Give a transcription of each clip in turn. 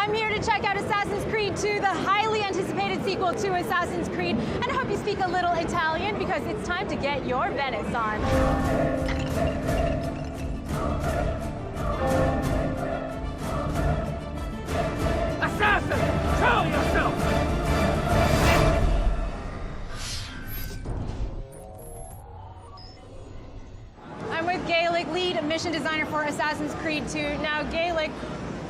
I'm here to check out Assassin's Creed 2, the highly anticipated sequel to Assassin's Creed, and I hope you speak a little Italian because it's time to get your Venice on. Assassin! Show yourself! I'm with Gaelic, lead mission designer for Assassin's Creed 2. Now, Gaelic,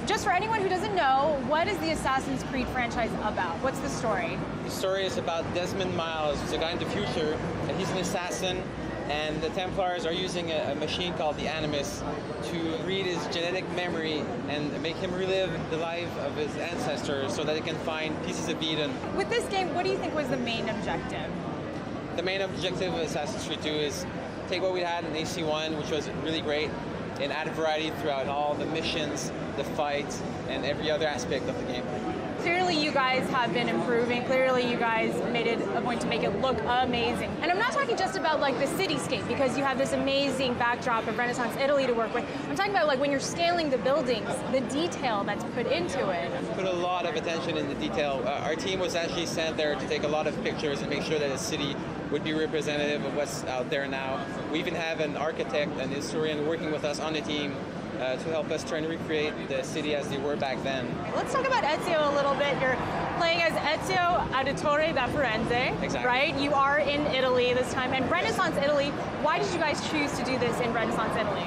just for anyone who doesn't know, what is the Assassin's Creed franchise about? What's the story? The story is about Desmond Miles, who's a guy in the future, and he's an assassin, and the Templars are using a machine called the Animus to read his genetic memory and make him relive the life of his ancestors so that he can find pieces of Eden. With this game, what do you think was the main objective? The main objective of Assassin's Creed 2 is take what we had in AC1, which was really great, and add variety throughout all the missions, the fights, and every other aspect of the game. Clearly you guys have been improving. Clearly you guys made it a point to make it look amazing. And I'm not talking just about like the cityscape because you have this amazing backdrop of Renaissance Italy to work with. I'm talking about like when you're scaling the buildings, the detail that's put into it. I've put a lot of attention in the detail. Our team was actually sent there to take a lot of pictures and make sure that the city would be representative of what's out there now. We even have an architect and historian working with us on the team to help us try and recreate the city as they were back then. Let's talk about Ezio a little bit. You're playing as Ezio Auditore da Firenze, exactly. Right? You are in Italy this time, and Renaissance Italy. Why did you guys choose to do this in Renaissance Italy?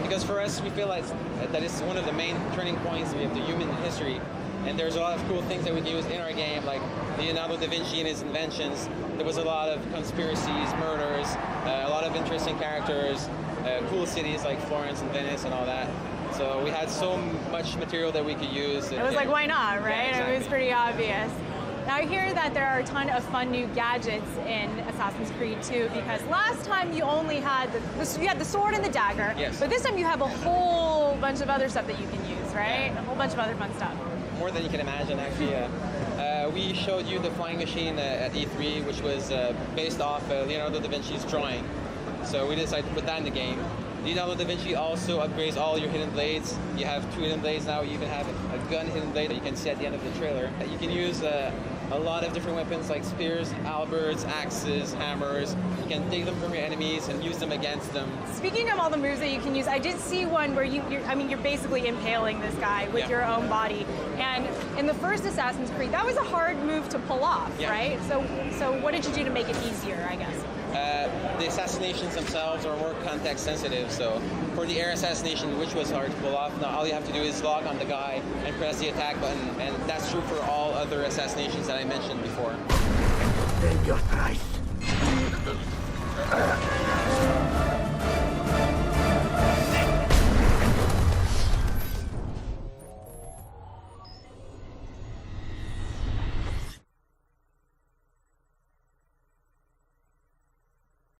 Because for us, we feel like that is one of the main turning points of the human history. And there's a lot of cool things that we can use in our game, like Leonardo da Vinci and his inventions. There was a lot of conspiracies, murders, a lot of interesting characters, cool cities like Florence and Venice and all that. So we had so much material that we could use. It was like, why not, right? Yeah, exactly. It was pretty obvious. Now I hear that there are a ton of fun new gadgets in Assassin's Creed 2 because last time you only had you had the sword and the dagger, yes. But this time you have a whole bunch of other stuff that you can use, right? Yeah. A whole bunch of other fun stuff. More than you can imagine, actually. We showed you the flying machine at E3, which was based off Leonardo da Vinci's drawing. So we decided to put that in the game. Leonardo da Vinci also upgrades all your hidden blades. You have 2 hidden blades now. You even have a gun hidden blade that you can see at the end of the trailer. You can use a lot of different weapons like spears, halberds, axes, hammers. You can take them from your enemies and use them against them. Speaking of all the moves that you can use, I did see one where you're basically impaling this guy with your own body. And in the first Assassin's Creed, that was a hard move to pull off, right? So what did you do to make it easier, I guess? The assassinations themselves are more context sensitive, so for the air assassination, which was hard to pull off, now all you have to do is lock on the guy and press the attack button, and that's true for all other assassinations that I mentioned before. Name your price.